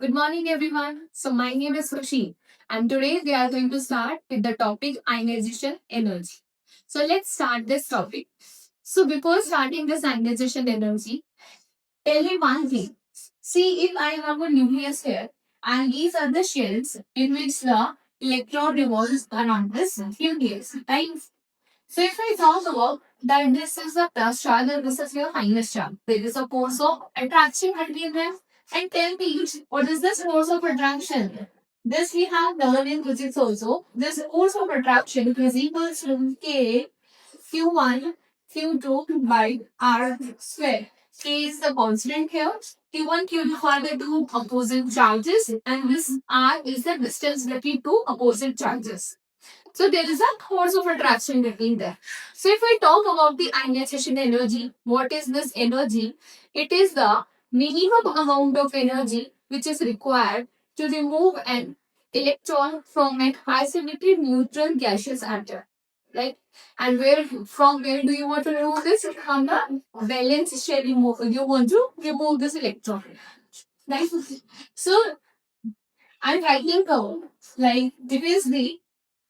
Good morning, everyone. So, my name is Khushi, and today we are going to start with the topic ionization energy. So, let's start this topic. So, before starting this ionization energy, tell me one thing. See, if I have a nucleus here, and these are the shells in which the electron revolves around this nucleus, right? So, if I talk about that this is the plus charge and this is your minus charge, there is a force of attraction between them. And tell me, what is this force of attraction? This we have learned in physics also. This force of attraction is equals to K Q1 Q2 by R square. K is the constant here. Q1 Q2 are the two opposite charges, and this R is the distance between two opposite charges. So there is a force of attraction between them. So if we talk about the ionization energy, what is this energy? It is the minimum amount of energy which is required to remove an electron from an isolated neutral gaseous atom. Like, and where do you want to remove this? From the valence shell remove. You want to remove this electron. Right? So I'm writing down like it is the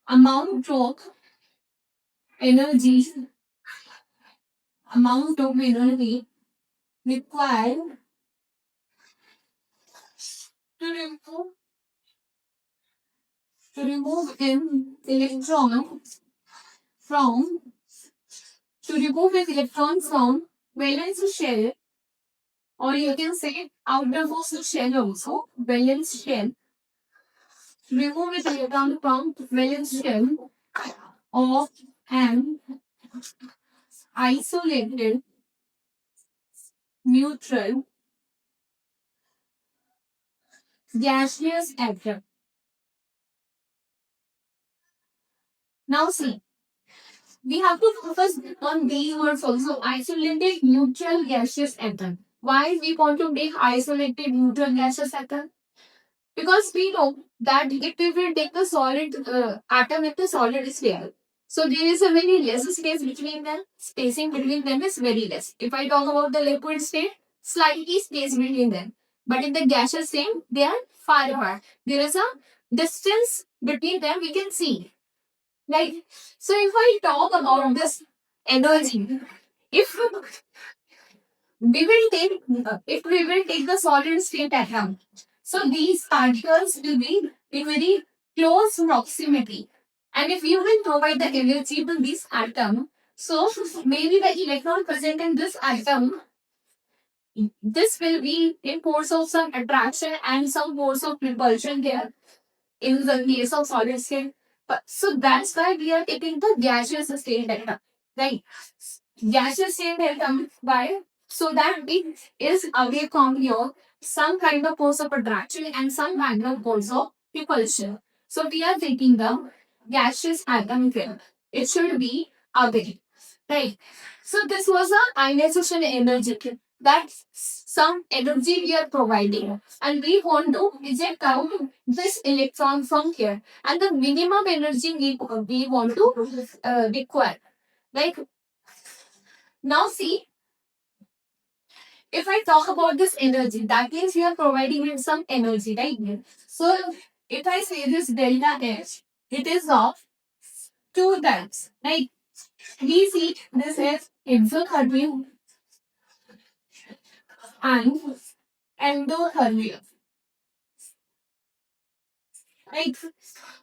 amount of energy energy required to remove an electron from from valence shell, or you can say outermost shell also, valence shell. Remove an electron from valence shell of an isolated neutral gaseous atom. Now see, we have to focus on these words also. Isolated neutral gaseous atom. Why we want to make isolated neutral gaseous atom? Because we know that if we will take the solid atom in the solid state, so there is a very less space between them. Spacing between them is very less. If I talk about the liquid state, slightly space between them. But in the gaseous state, they are far apart. There is a distance between them we can see. Like, so if I talk about this energy, if if we will take the solid state atom, so these particles will be in very close proximity. And if you will provide the energy to this atom, so maybe the electron present in this atom, this will be in force of some attraction and some force of repulsion there in the case of solid state. But so that's why we are taking the gaseous state delta. Right? Gaseous state delta by so that it is away from your some kind of force of attraction and some kind of force of repulsion. So we are taking the gaseous atom here. It should be away. Right. So this was a ionization energy. That's some energy we are providing. And we want to eject out this electron from here. And the minimum energy we want to require. Like now see, if I talk about this energy, that means we are providing it some energy, right? So if I say this delta H, it is of two types. Right? We see this is exothermic and endothermic. Right?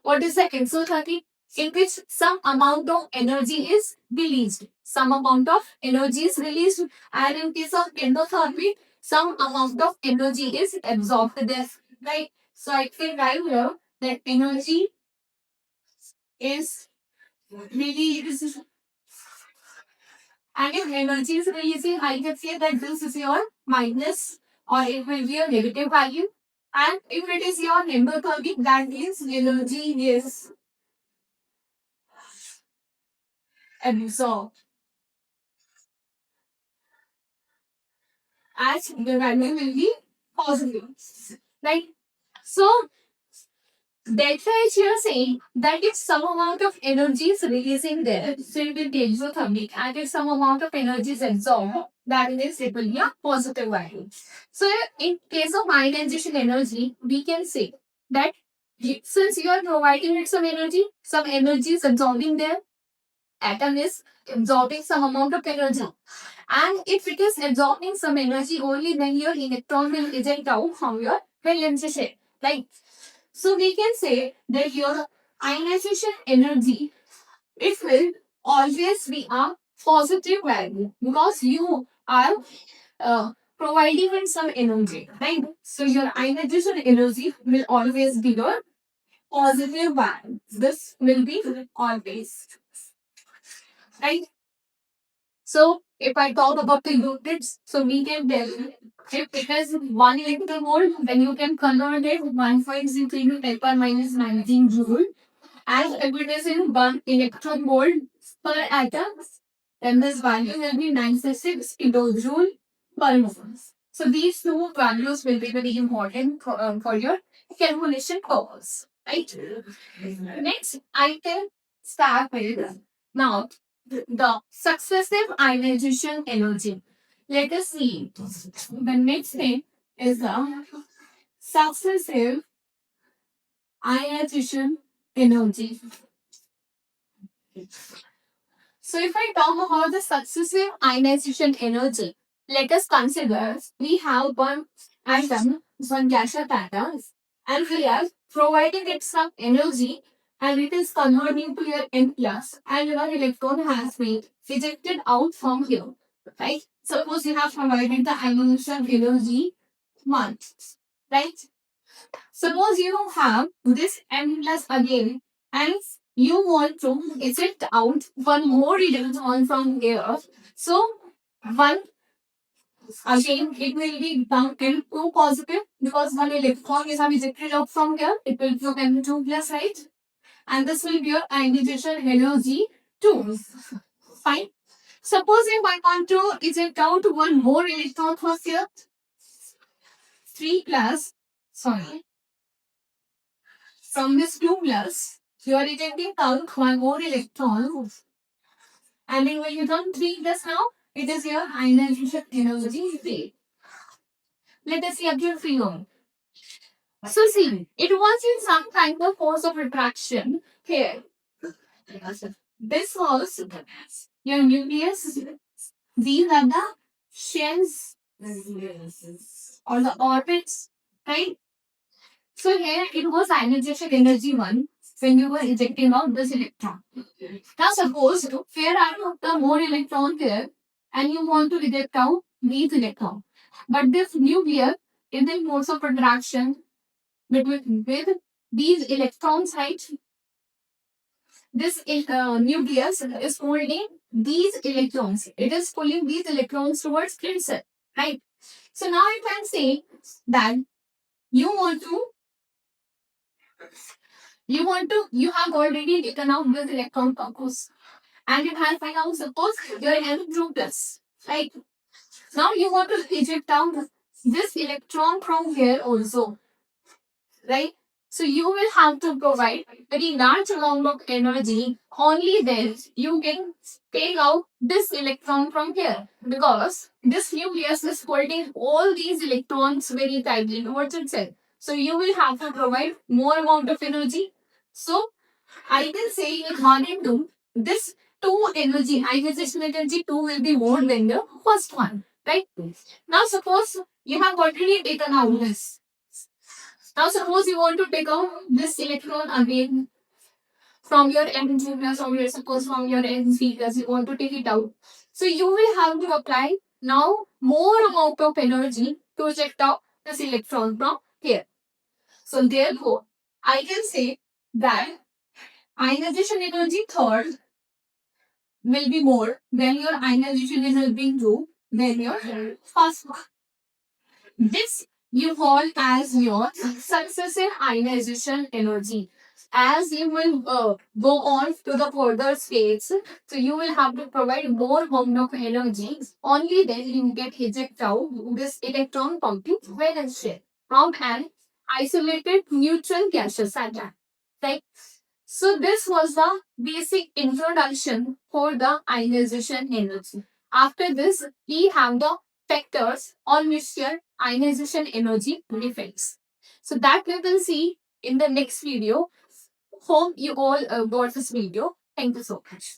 What is the exothermic? In which some amount of energy is released. Some amount of energy is released, and in case of endothermic, some amount of energy is absorbed there. Right? So I can write here that energy is released. And if energy is releasing, I can say that this is your minus, or it will be a negative value. And if it is your endothermic, that means energy is absorbed. As the value will be positive. Right? So delta H here saying that if some amount of energy is releasing there, so it will be exothermic, and if some amount of energy is absorbed, that is it will be a positive value. So in case of ionization energy, we can say that since you are providing it some energy is absorbing there, atom is absorbing some amount of energy. And if it is absorbing some energy, only then your electron will eject out from your valence shell. Right? So we can say that your ionization energy, it will always be a positive value because you are providing it some energy, right? So your ionization energy will always be your positive value. This will be always, right? So if I talk about the units, so we can tell if it is 1 electron volt, then you can convert it 1.03 to 10 power minus 19 joule. And if it is in 1 electron volt per atom, then this value will be 96 kilojoule per mole. So these two values will be very important for your calculation purpose. Right? Next, I can start with now the successive ionization energy. Let us see. The next thing is the successive ionization energy. So if I talk about the successive ionization energy, let us consider we have one atom, one gaseous atom, and we are providing it some energy and it is converting to your N plus and your electron has been ejected out from here. Right? Suppose you have provided the ionization energy 1. Right? Suppose you have this N plus again and you want to eject out one more electron from here. So one again it will be counted to positive because one electron is ejected out from here. It will become N2 plus, right? And this will be your ionization energy 2. Fine. Suppose if I want to eject out one more electron from here, 3 plus, sorry, from this 2 plus, you are ejecting out one more electron. And then when you turn 3 plus now, it is your ionization energy 3. Let us see again free on. So see, it was in some kind of force of attraction here. This was your nucleus. These are the shells or the orbits, right? So here it was ionization energy 1 when you were ejecting out this electron. Now suppose here are the more electron here and you want to eject out these electrons. But this nucleus is in force of attraction between with these electrons, right? This nucleus is holding these electrons. It is pulling these electrons towards itself, right? So now I can say that you want to you have already taken out this electron purpose and you have find out suppose your N2 plus, right? Now you want to eject out this electron from here also, right? So you will have to provide very large amount of energy. Only then you can take out this electron from here because this nucleus is holding all these electrons very tightly towards itself. So you will have to provide more amount of energy. So I can say in 1 and 2, this 2 energy, ionization energy 2 will be more than the first one, right? Now suppose you have already taken out this. Now suppose you want to take out this electron again from your N2 plus or suppose from your N3 plus, you want to take it out. So you will have to apply now more amount of energy to eject out this electron from here. So therefore, I can say that ionization energy third will be more than your ionization energy 2 than your first one. This you call as your successive ionization energy. As you will go on to the further states, so you will have to provide more amount of energy. Only then you get eject out this electron pumping valence shell from an isolated neutral gaseous atom. Right? So this was the basic introduction for the ionization energy. After this, we have the factors on which your ionization energy depends. So that we will see in the next video. Hope you all got this video. Thank you so much.